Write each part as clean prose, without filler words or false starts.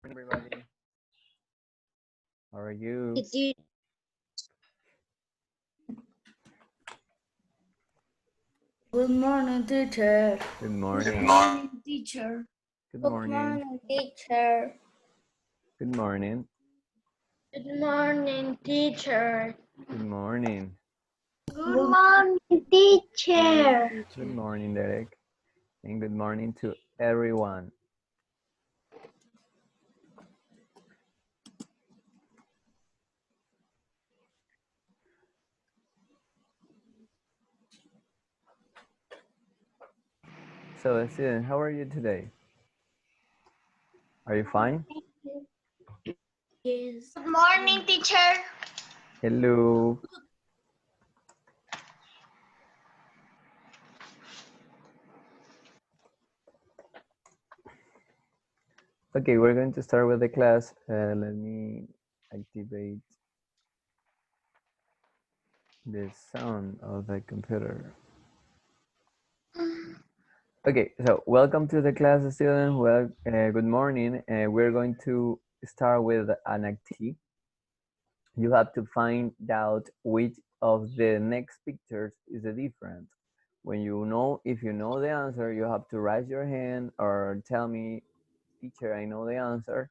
Everybody, how are you? Good morning, teacher. Good Good morning. morning, teacher. Good Good morning. morning, teacher. Good morning. Good morning, teacher. Good morning. Good morning, teacher. Good morning, Derek. And good morning to everyone. So, student, how are you today? Are you fine? Yes. Good morning, teacher. Hello. Okay, we're going to start with the class. Let me activate the sound of the computer. Okay, so welcome to the class, students. Well, good morning. We're going to start with an activity. You have to find out which of the next pictures is the different. When you know, if you know the answer, you have to raise your hand or tell me, teacher, I know the answer,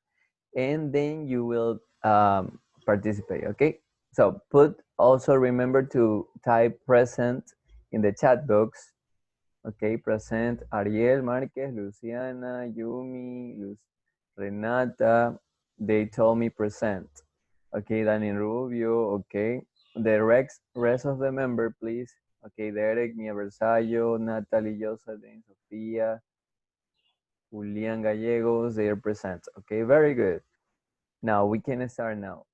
and then you will participate. Okay. So also remember to type present in the chat box. Okay, present Ariel Marquez, Luciana, Yumi, Renata. They told me present. Okay, Dani Rubio. Okay, the rest of the member, please. Okay, Derek, Mia Versallo, Natalie, Jocelyn, Sofia, Julian Gallegos. They are present. Okay, very good. Now we can start now.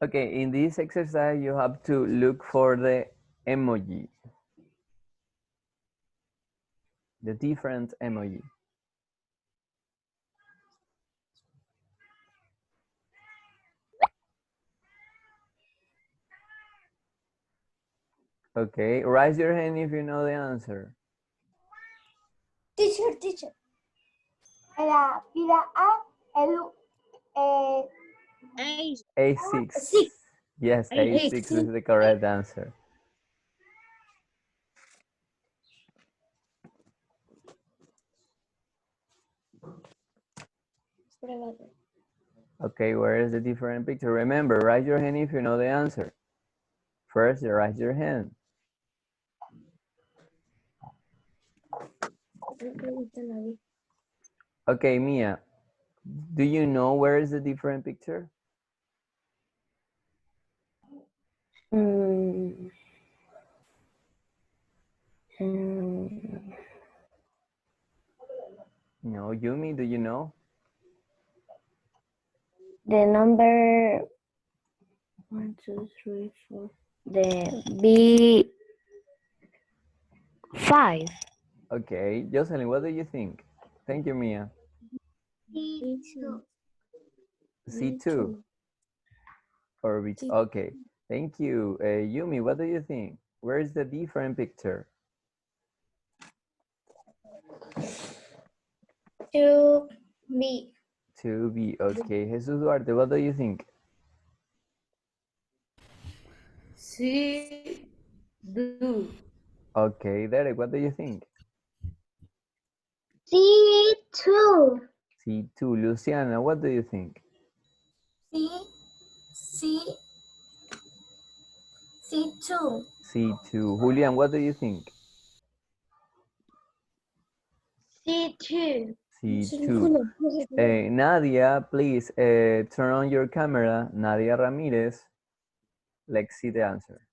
Okay, in this exercise, you have to look for the emoji, the different emoji. Okay, raise your hand if you know the answer. Teacher. La A, A6. six. Yes, A6 is the correct answer. Okay, where is the different picture? Remember, raise your hand if you know the answer. First, raise your hand. Okay, Mia, do you know where is the different picture? No, Yumi, do you know? The number 1, 2, 3, 4. The B5. Okay, Jocelyn, what do you think? Thank you, Mia. C2. C2 or B? Okay, thank you. Yumi, what do you think? Where is the different picture? 2B. 2B. Okay, Jesus Duarte, what do you think? C2. Okay, Derek, what do you think? C2. C2. Luciana, what do you think? C, C, C2. C2. Julian, what do you think? C2. C2. Nadia, please turn on your camera. Nadia Ramirez. Let's see the answer.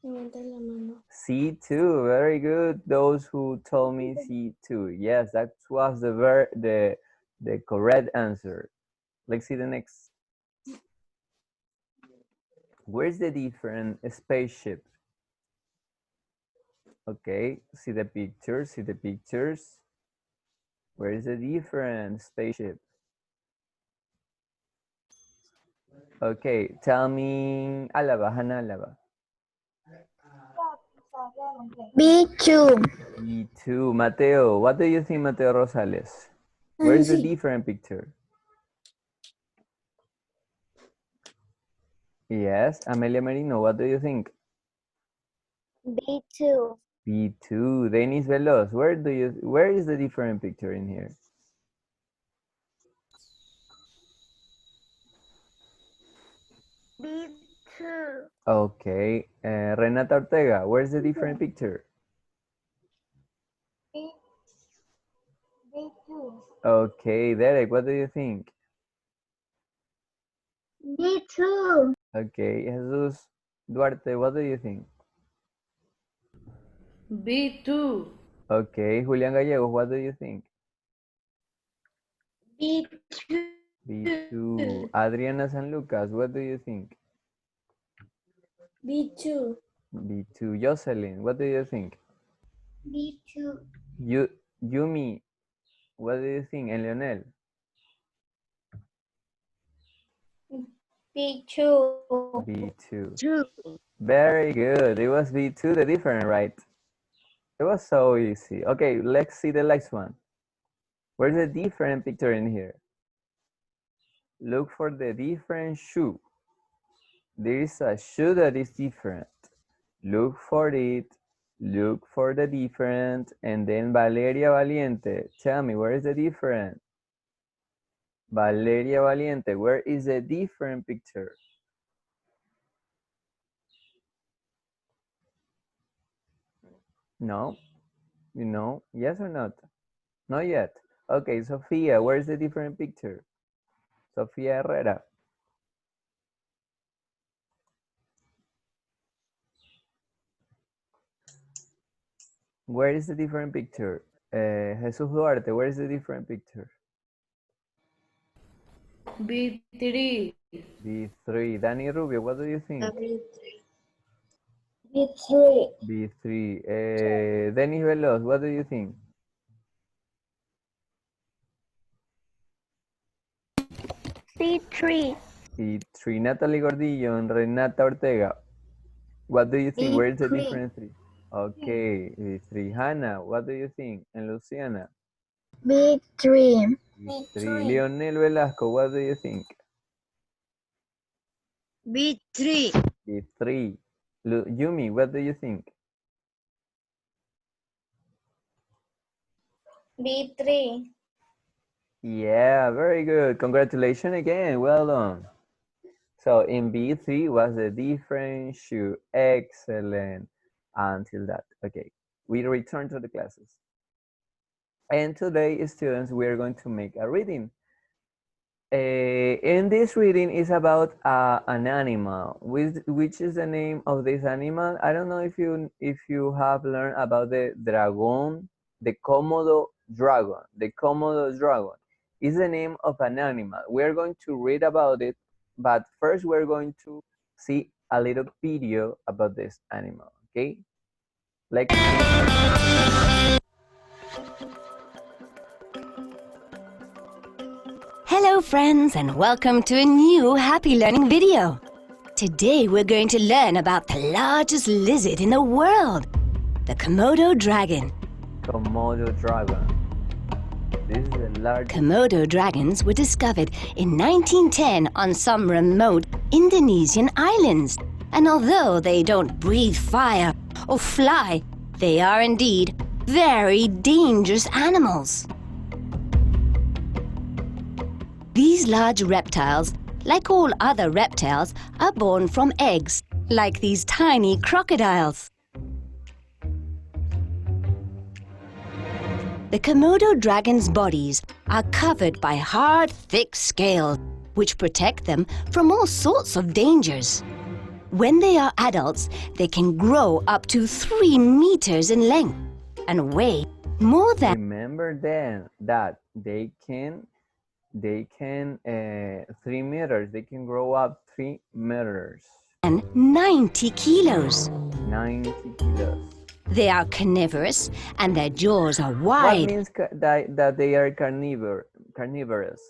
C2, very good. Those who told me C2. Yes, that was the correct answer. Let's see the next. Where's the different spaceship? Okay, see the pictures, see the pictures. Where is the different spaceship? Okay, tell me, Alaba, Hannah Alaba. B2. B2, Mateo, what do you think, Mateo Rosales? Where is the different picture? Yes, Amelia Merino, what do you think? B2. B2, Denis Veloz, where is the different picture in here? B2. Okay, Renata Ortega, where's the different picture? B2. Okay, Derek, what do you think? B2. Okay, Jesus Duarte, what do you think? B2. Okay, Julian Gallegos, what do you think? B2. B2, Adriana San Lucas, what do you think? B2. B2, Jocelyn, what do you think? B2. Yumi, what do you think? And Leonel? B2. B2. Two. Very good. It was B2, the different, right? It was so easy. Okay, let's see the next one. Where's the different picture in here? Look for the different shoe. There is a shoe that is different. Look for it. Look for the different. And then Valeria Valiente. Tell me, where is the different? Valeria Valiente, where is the different picture? No? You know? Yes or not? Not yet. Okay, Sofia, where's the different picture? Sofia Herrera. Where is the different picture? Jesus Duarte, where is the different picture? B3. B3. Danny Rubio, what do you think? B3. B3. Denis Veloz, what do you think? B3. B3. Natalie Gordillo and Renata Ortega, what do you think? Where is the B3. different three? Okay, B3. Hannah, what do you think? And Luciana? B3. B3. Leonel Velasco, what do you think? B3. B3. Yumi, what do you think? B3. Yeah, very good. Congratulations again. Well done. So in B3 was the different shoe. Excellent. Until that. Okay. We return to the classes. And today, students, we are going to make a reading. In this reading is about an animal. Which is the name of this animal? I don't know if you have learned about the dragon, the Komodo dragon. The Komodo dragon is the name of an animal. We're going to read about it, but first we're going to see a little video about this animal. Okay, let's see. Hello friends and welcome to a new Happy Learning video. Today we're going to learn about the largest lizard in the world, the Komodo dragon. Komodo dragon. This is the largest. Komodo dragons were discovered in 1910 on some remote Indonesian islands. And although they don't breathe fire or fly, they are indeed very dangerous animals. These large reptiles, like all other reptiles, are born from eggs, like these tiny crocodiles. The Komodo dragon's bodies are covered by hard, thick scales, which protect them from all sorts of dangers. When they are adults, they can grow up to 3 meters in length and weigh more than Remember then that they can 3 meters. They can grow up 3 meters. 90 kilos. 90 kilos. They are carnivorous and their jaws are What wide. means that they are carnivorous?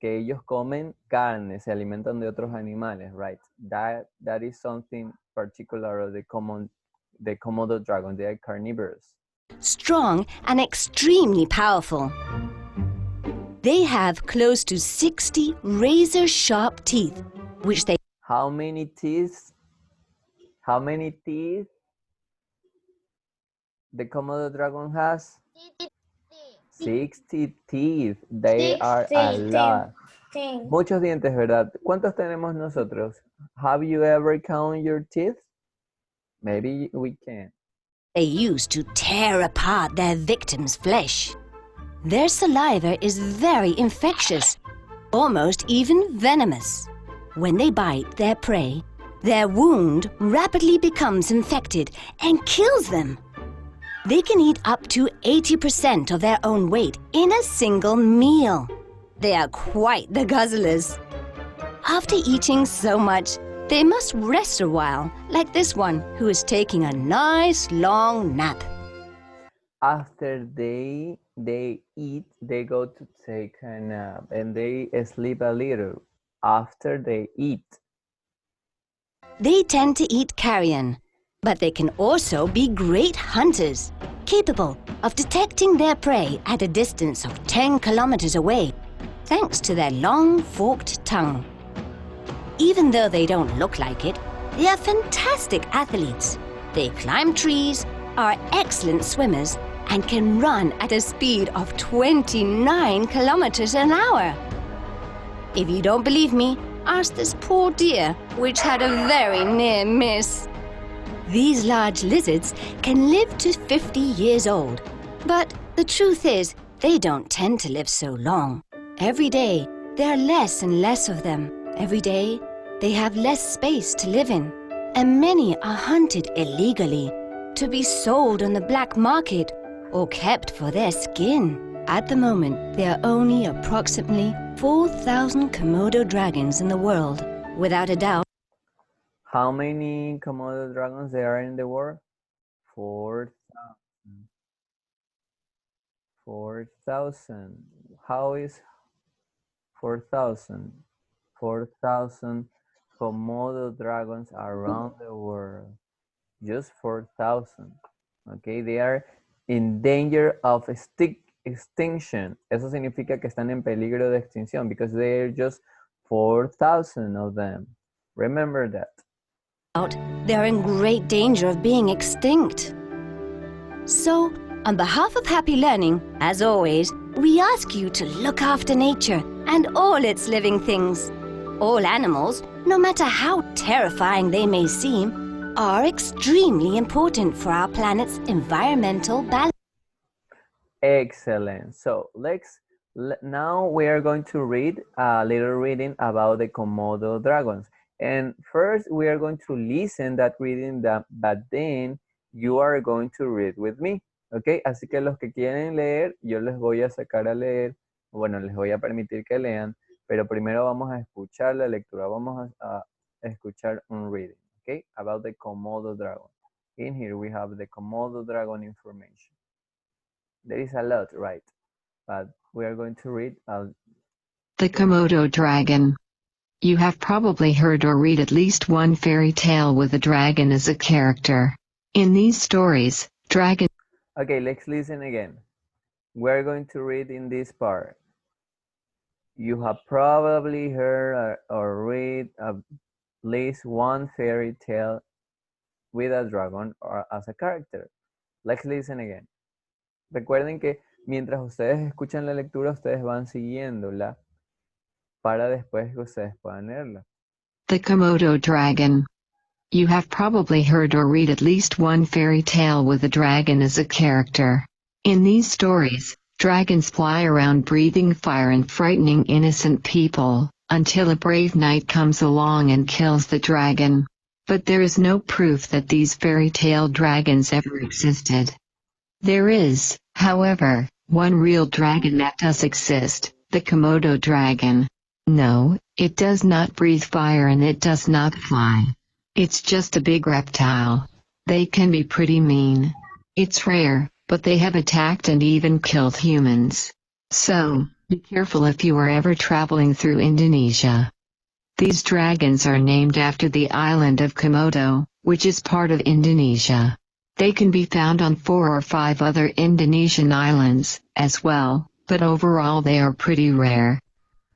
Que ellos comen carne, se alimentan de otros animales, right? That is something particular of the Komodo dragon. They are carnivorous. Strong and extremely powerful. They have close to 60 razor-sharp teeth, which they How many teeth? How many teeth the Komodo dragon has? 60 teeth. They are a lot. Muchos dientes, ¿verdad? ¿Cuántos tenemos nosotros? Have you ever counted your teeth? Maybe we can. use to tear apart their victim's flesh. Their saliva is very infectious, almost even venomous. When they bite their prey, their wound rapidly becomes infected and kills them. They can eat up to 80% of their own weight in a single meal. They are quite the guzzlers. After eating so much, they must rest a while, like this one who is taking a nice long nap. After they eat, they go to take a nap and they sleep a little after they eat. They tend to eat carrion, but they can also be great hunters, capable of detecting their prey at a distance of 10 kilometers away, thanks to their long forked tongue. Even though they don't look like it, they are fantastic athletes. They climb trees, are excellent swimmers, and can run at a speed of 29 kilometers an hour. If you don't believe me, ask this poor deer, which had a very near miss. These large lizards can live to 50 years old, but the truth is, they don't tend to live so long. Every day, there are less and less of them. Every day, they have less space to live in, and many are hunted illegally to be sold on the black market or kept for their skin. At the moment, there are only approximately 4,000 Komodo dragons in the world. Without a doubt, How many Komodo dragons there are in the world? 4,000. 4,000. How is 4,000? 4,000 Komodo dragons around the world. Just 4,000. Okay, they are in danger of extinction. Eso significa que están en peligro de extinción because there are just 4,000 of them. Remember that. they are in great danger of being extinct. So, on behalf of Happy Learning, as always, we ask you to look after nature and all its living things. All animals, no matter how terrifying they may seem, are extremely important for our planet's environmental balance. Excellent. So now we are going to read a little reading about the Komodo dragons. And first we are going to listen that reading, but then you are going to read with me. Okay, así que los que quieren leer, yo les voy a sacar a leer, bueno, les voy a permitir que lean, pero primero vamos a escuchar la lectura, vamos a escuchar un reading, okay, about the Komodo dragon. In here we have the Komodo dragon information. There is a lot, right? But we are going to read. The Komodo dragon. You have probably heard or read at least one fairy tale with a dragon as a character. In these stories, dragons. Okay, let's listen again. We're going to read in this part. You have probably heard or read at least one fairy tale with a dragon or as a character. Let's listen again. Recuerden que mientras ustedes escuchan la lectura, ustedes van siguiéndola para después que ustedes puedan leerla. The Komodo dragon. You have probably heard or read at least one fairy tale with a dragon as a character. In these stories, dragons fly around breathing fire and frightening innocent people, until a brave knight comes along and kills the dragon. But there is no proof that these fairy tale dragons ever existed. There is, however, one real dragon that does exist, the Komodo dragon. No, it does not breathe fire and it does not fly. It's just a big reptile. They can be pretty mean. It's rare, but they have attacked and even killed humans. So, be careful if you are ever traveling through Indonesia. These dragons are named after the island of Komodo, which is part of Indonesia. They can be found on 4 or 5 other Indonesian islands, as well, but overall they are pretty rare.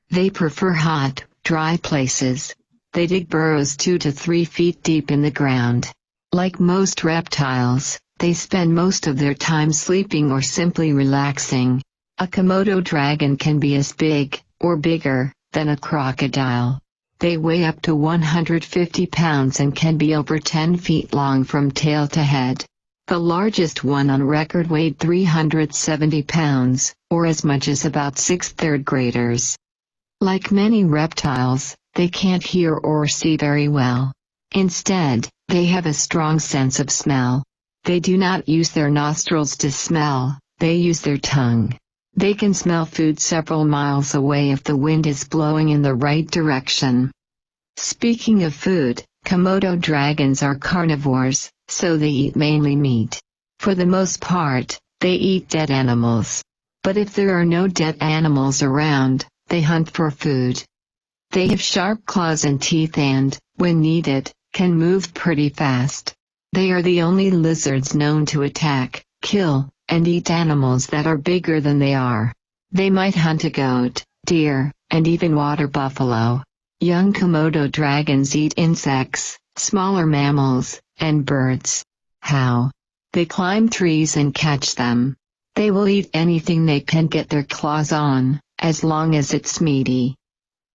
They prefer hot, dry places. They dig burrows 2 to 3 feet deep in the ground. Like most reptiles, they spend most of their time sleeping or simply relaxing. A Komodo dragon can be as big, or bigger, than a crocodile. They weigh up to 150 pounds and can be over 10 feet long from tail to head. The largest one on record weighed 370 pounds, or as much as about 6 third graders. Like many reptiles, they can't hear or see very well. Instead, they have a strong sense of smell. They do not use their nostrils to smell, they use their tongue. They can smell food several miles away if the wind is blowing in the right direction. Speaking of food, Komodo dragons are carnivores, so they eat mainly meat. For the most part, they eat dead animals. But if there are no dead animals around, they hunt for food. They have sharp claws and teeth and, when needed, can move pretty fast. They are the only lizards known to attack, kill, and eat animals that are bigger than they are. They might hunt a goat, deer, and even water buffalo. Young Komodo dragons eat insects, smaller mammals, and birds. How? They climb trees and catch them. They will eat anything they can get their claws on, as long as it's meaty.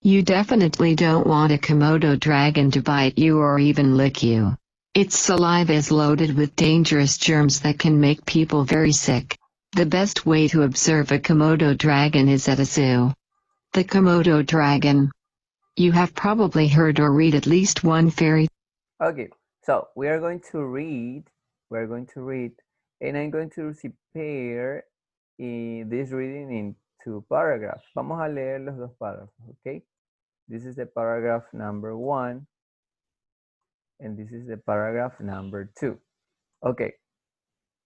You definitely don't want a Komodo dragon to bite you or even lick you. Its saliva is loaded with dangerous germs that can make people very sick. The best way to observe a Komodo dragon is at a zoo. The Komodo dragon. You have probably heard or read at least one fairy. Okay, so we are going to read, and I'm going to prepare this reading in 2 paragraphs. Vamos a leer los 2 párrafos, okay? This is the paragraph number 1, and this is the paragraph number 2. Okay,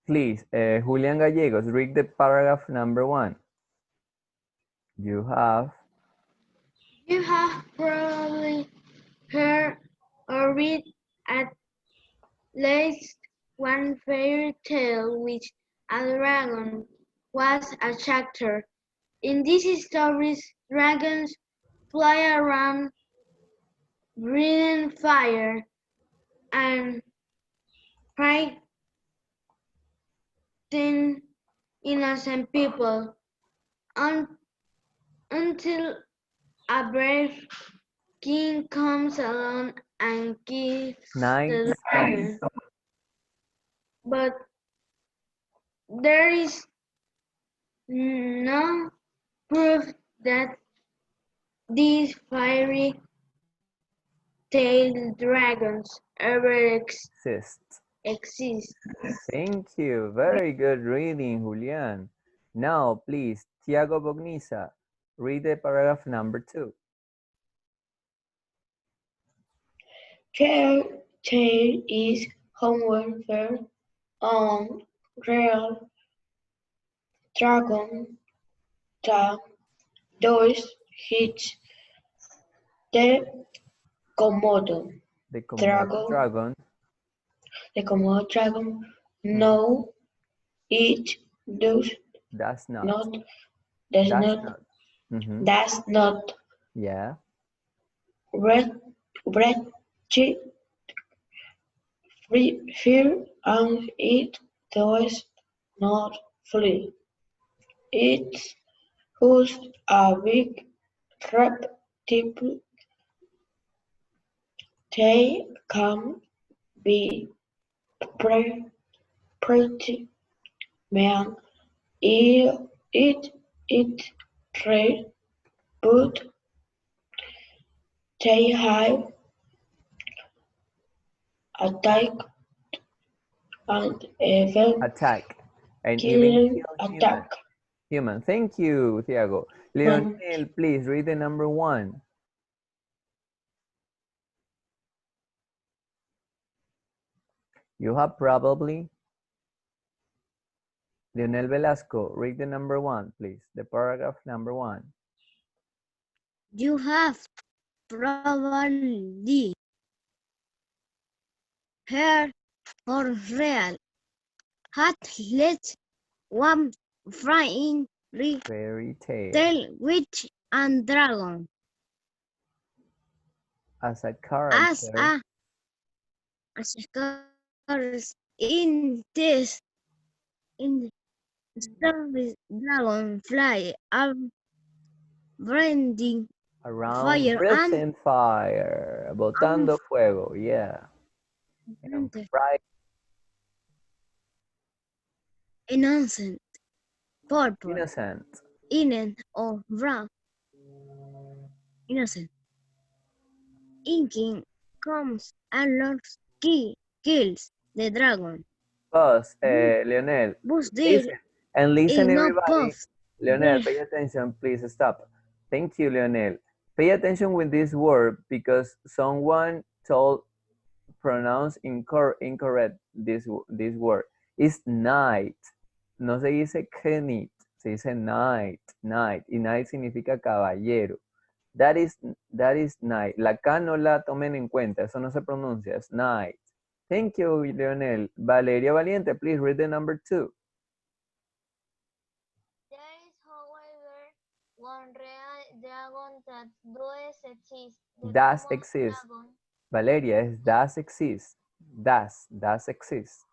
please, Julian Gallegos, read the paragraph number 1. You have probably heard or read at least one fairy tale which a dragon was a chapter. In these stories, dragons fly around breathing fire and fighting innocent people un- until a brave king comes along and kills the nice. dragon. But there is no proof that these fiery tailed dragons ever Assist. exist. Thank you. Very good reading, Julian. Now, please, Tiago Bogniza, read the paragraph number 2. Fairy tale is, however, on real dragon that does hit the Komodo The Komodo dragon. dragon. The Komodo dragon. No, it does Does not. not. Does Does not. not. Mhm. Does not. Yeah. Red, red, fear, and it does not flee. It has a big reptile tail can be pretty man. It trade, but they have attack and even Attack. And even killing kill human. attack. Human. Thank you, Tiago. Leonel, please read the number 1. You have probably Leonel Velasco, read the number 1, please. The paragraph number 1. You have probably heard or real at least one flying Fairy tale. tale witch and dragon. As a As character, scholars in this in stories, dragon fly are branding around fire and breathing fire, botando fuego, yeah. And fried innocent purple, innocent. innocent or brown, innocent. Inking comes and kills the dragon. Pause, Leonel, But there listen. And is listen, no everybody. puff. Leonel, pay attention, please stop. Thank you, Leonel. Pay attention with this word because someone told pronounce incorrect this word. It's night. No se dice knit, se dice night, night. Y night significa caballero. That is night. La K no la tomen en cuenta, eso no se pronuncia, es night. Thank you, Leonel. Valeria Valiente, please read the number 2. There is, however, one real dragon that does exist. The Does common exist. dragon. Valeria, es does exist. Does exist.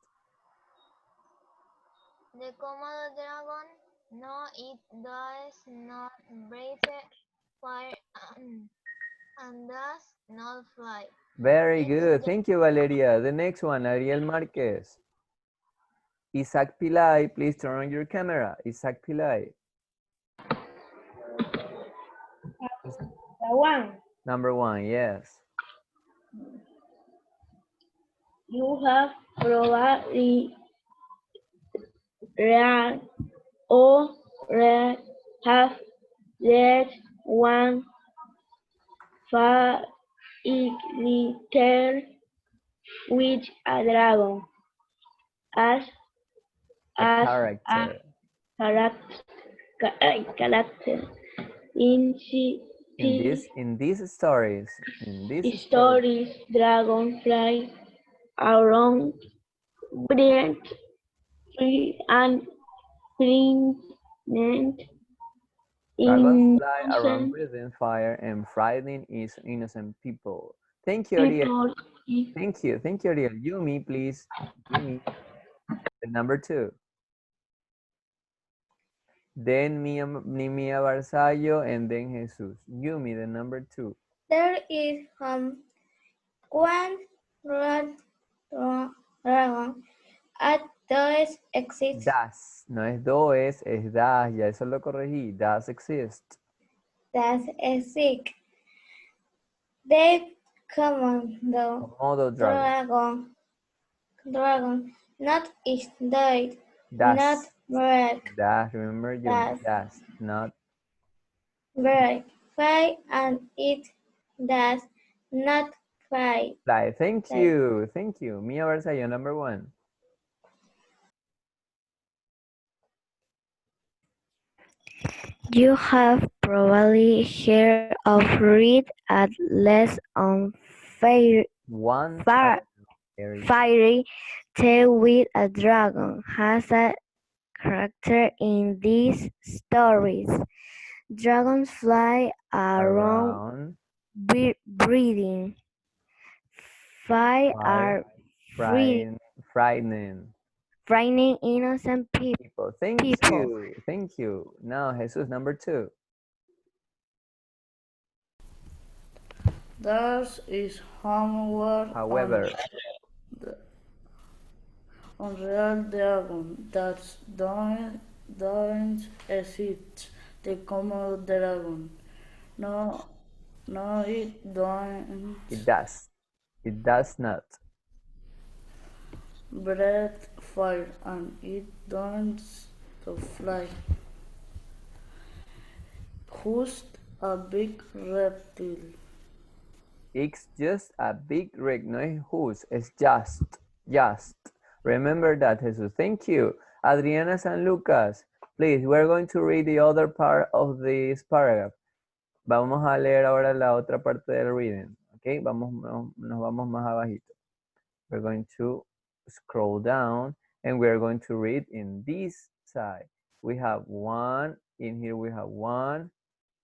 The KOMODO dragon, no, it does not breathe fire and does not fly. Very It's good. Thank you, Valeria. The next one, Ariel Marquez. Isaac Pillay, please turn on your camera. Isaac Pillay. The one. Number 1, yes. You have probably read or have read one fairy tale with a dragon as A a character. character in In these stories, stories. Dragonfly around brilliant free and brilliant dragons fly around innocent breathing fire and frightening innocent people. Thank you, Ariel. people. Thank you, Ariel. Yumi, please. Yumi, the number 2. Then Mia Barzallo and then Jesus. Yumi, the number 2. There is one red dragon at does exist. Das, no es does, es das, ya eso lo corregí. Das exist. Does exist. The KOMODO KOMODO dragon. dragon not is died, Das. not break, Das, remember Yumi. Das, not break, fly, and it does not fly. fly. Thank you. Mia Barzallo, number 1. You have probably heard of read at least on One fairy tale with a dragon has a character in these stories. Dragons fly around breathing fire are frightening innocent people. Thank you. Now, Jesus, number 2. There is however on real dragon that don't exist. The common dragon. No, it don't. It does not. Breathe fire and it don't to fly. Just a big reptile. It's just a big rig, no es whose, it's just. Remember that, Jesus. Thank you. Adriana San Lucas, please, we're going to read the other part of this paragraph. Vamos a leer ahora la otra parte del reading. Okay, nos vamos más abajito. We're going to scroll down and we're going to read in this side. We have one, in here we have one,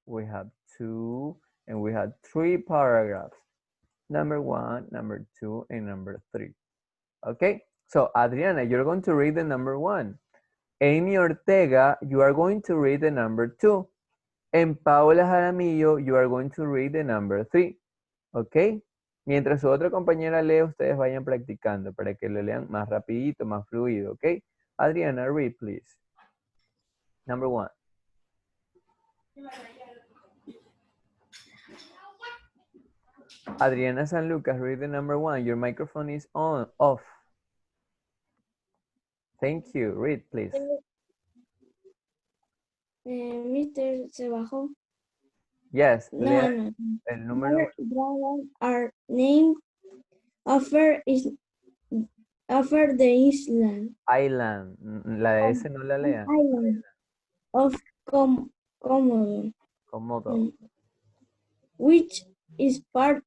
we have two, and we have three paragraphs. Number one, number two, and number three. Okay, so Adriana, you're going to read the number one. Amy Ortega, you are going to read the number two. And Paula Jaramillo, you are going to read the number three. ¿Ok? Mientras su otra compañera lee, ustedes vayan practicando para que lo lean más rapidito, más fluido. ¿Ok? Adriana, read, please. Number one. Adriana San Lucas, read the number one. Your microphone is on, off. Thank you. Read, please. Mr. se bajó. Yes. No. El número. Dragons are named after the island. Island. La S no la lea. Island of Komodo. Komodo. Which is part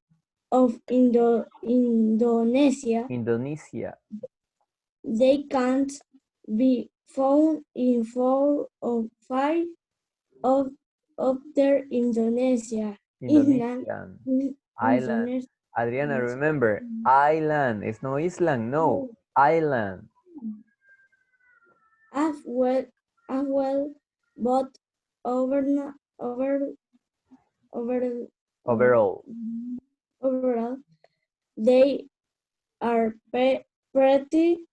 of Indonesia. Indonesia. They can't be found in 4 or 5 of their Indonesian. Island. Adriana, remember, island. It's no island, no. Island. As well, but overall, they are pretty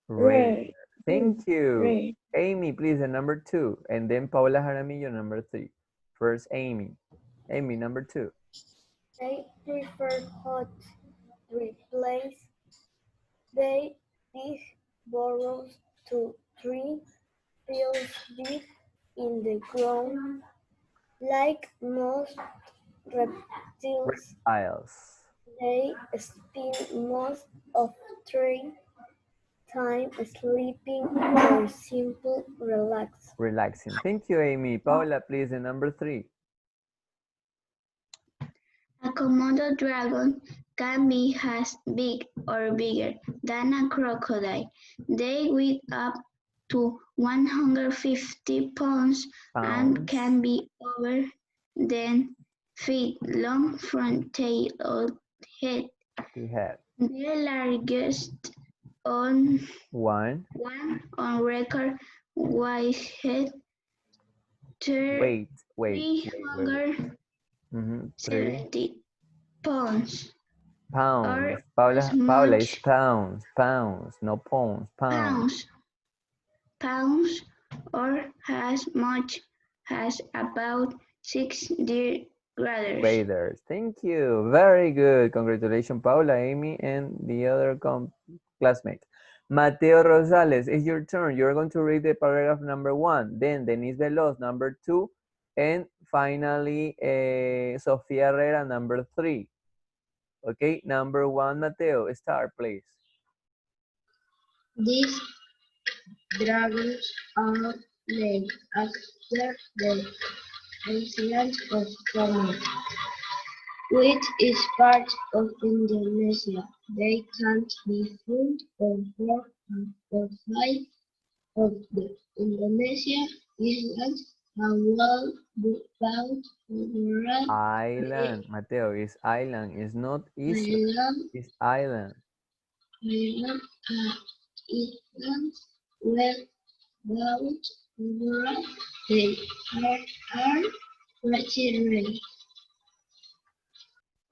rare. Thank you. Rare. Amy, please, the number two. And then Paula Jaramillo, number three. First, Amy. Amy, number two. They prefer hot, dry place. They dig burrows to 3 feet deep in the ground. Like most reptiles, they spend most of their time sleeping or simply relaxing. Thank you, Amy. Paula, please, the number three. A Komodo dragon can be as big or bigger than a crocodile. They weigh up to 150 pounds and can be over 10 feet long from tail or head. The largest one on record was head 370 pounds. Pounds. Paula is pounds, no pounds, pounds. Pounds, or as much as about 6 graders. Thank you. Very good. Congratulations, Paula, Amy, and the other classmates. Mateo Rosales, it's your turn. You're going to read the paragraph number one. Then Denise Veloz, number two. And finally, Sofia Herrera, number three. Okay, number one, Mateo, start, please. These dragons are named after the island of Komodo, which is part of Indonesia. They can't be found on 4 or 5 of the Indonesia islands and will be found overall. Island, Mateo, is island, it's not island, it's island. Islands well found overall. They are pretty rare.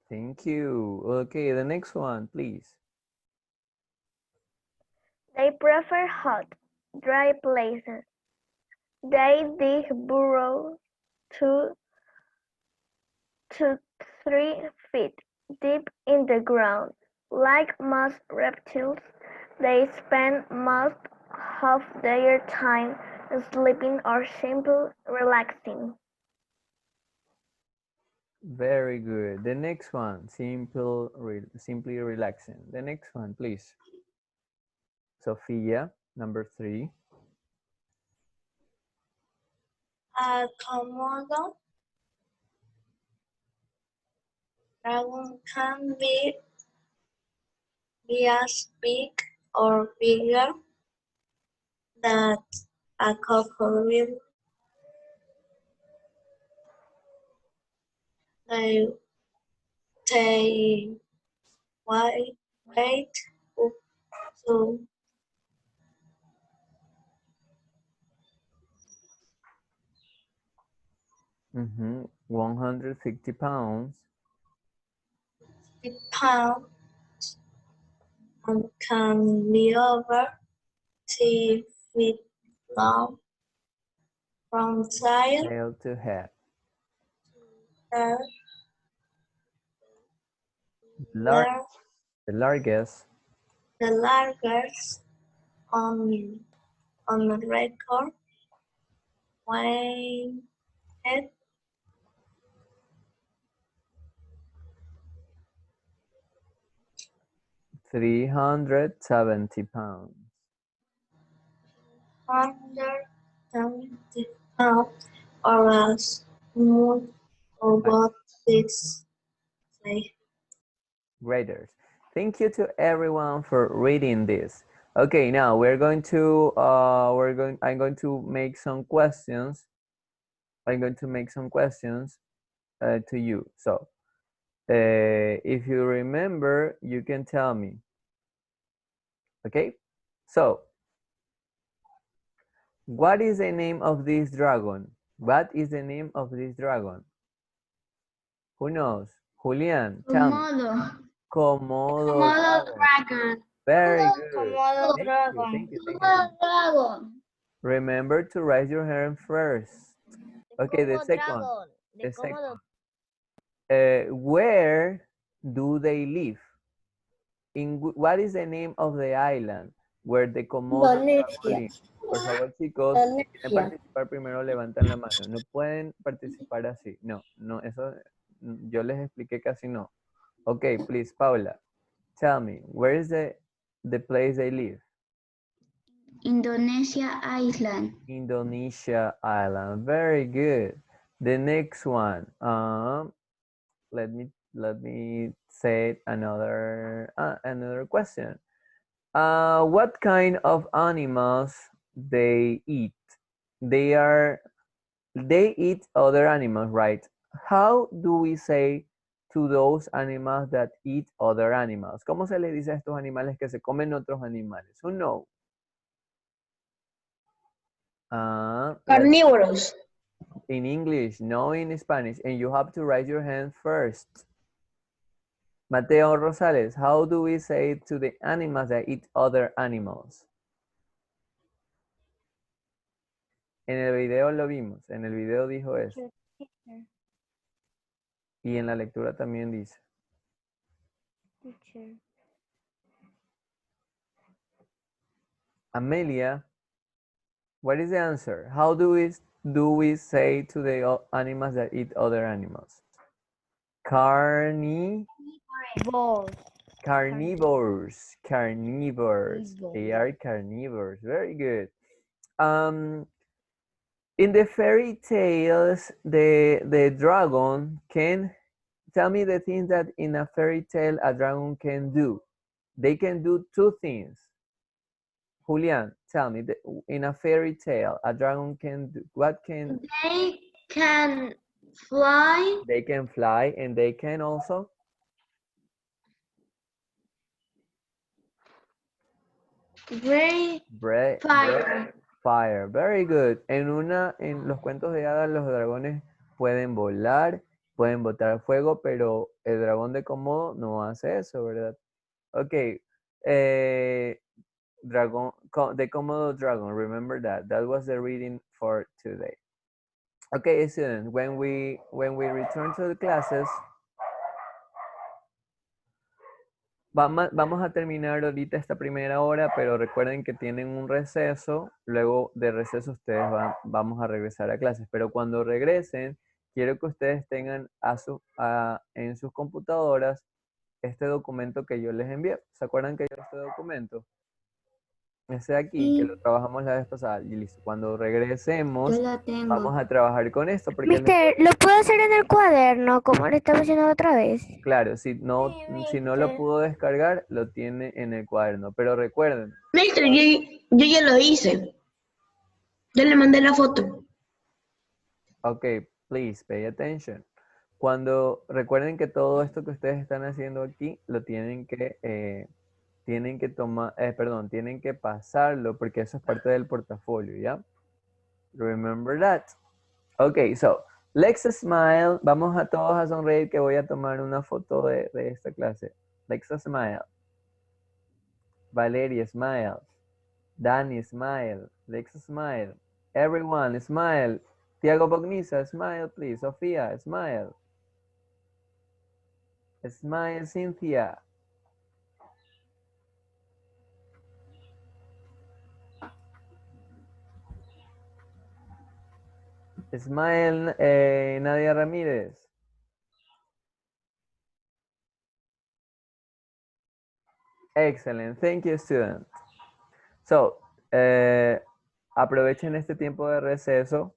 Thank you. Okay, the next one, please. They prefer hot, dry places. They dig burrows 2 to 3 feet deep in the ground. Like most reptiles, they spend most of their time sleeping or simply relaxing. Very good. The next one, simply relaxing. The next one, please. Sophia, number three. A Komodo dragon can be as big or bigger than a crocodile. They weight up to 160 pounds. pounds and can be over 3 feet long from Tail to head. tail. The largest The largest on the record weighed 370 pounds. 170 pounds or as much about this say. Graders. Thank you to everyone for reading this. Okay, now I'm going to make some questions. I'm going to make some questions to you. So, if you remember, you can tell me. Okay? So, what is the name of this dragon? What is the name of this dragon? Who knows? Julian, tell me. Komodo dragon. Very good. Komodo dragon. Thank you. Remember to raise your hand first. Okay, the second. Where do they live? What is the name of the island where the Komodo dragon lives? Por favor, chicos, si quieren participar primero levantan la mano. No pueden participar así. No, eso yo les expliqué casi no. Okay, please, Paula, tell me, where is the place they live? Indonesia Island. Indonesia Island. Very good. The next one. Let me say another question. What kind of animals they eat? They eat other animals, right? How do we say to those animals that eat other animals? ¿Cómo se le dice a estos animales que se comen otros animales? Who knows? Carnívoros. In English, no in Spanish, and you have to raise your hand first. Mateo Rosales, how do we say to the animals that eat other animals? En el video lo vimos, en el video dijo eso. Y en la lectura también dice. Amelia, what is the answer? How do we say to the animals that eat other animals? Carnivores. They are carnivores. Very good. In the fairy tales, the dragon can tell me the things that in a fairy tale a dragon can do. They can do two things. Julian, tell me, in a fairy tale, a dragon can do what? Can they can fly? They can fly, and they can also Breathe fire. Fire. Very good. En los cuentos de hadas los dragones pueden volar, pueden botar fuego, pero el dragón de Komodo no hace eso, ¿verdad? Ok. The Komodo dragon, remember that. That was the reading for today. Okay, students, when we return to the classes, vamos a terminar ahorita esta primera hora, pero recuerden que tienen un receso. Luego de receso ustedes vamos a regresar a clases. Pero cuando regresen, quiero que ustedes tengan en sus computadoras este documento que yo les envié. ¿Se acuerdan que yo este documento? Ese de aquí, que lo trabajamos la vez pasada. Y listo. Cuando regresemos, Yo lo tengo. vamos a trabajar con esto. Porque Mister, ¿lo puedo hacer en el cuaderno como lo estaba haciendo otra vez? claro, si no lo pudo descargar, lo tiene en el cuaderno. Pero recuerden, Mister, yo ya lo hice. Yo le mandé la foto. ok, please pay attention. Cuando recuerden que todo esto que ustedes están haciendo aquí, lo tienen que tomar, perdón, tienen que pasarlo porque eso es parte del portafolio, ¿ya? Remember that. Ok, so, let's smile. Vamos a todos a sonreír que voy a tomar una foto de esta clase. Let's smile. Valeria, smile. Danny, smile. Lex, smile. Everyone, smile. Tiago Bogniza, smile, please. Sofía, smile. Smile, Cynthia. Smile, Nadia Ramírez. Excellent. Thank you, student. So, aprovechen este tiempo de receso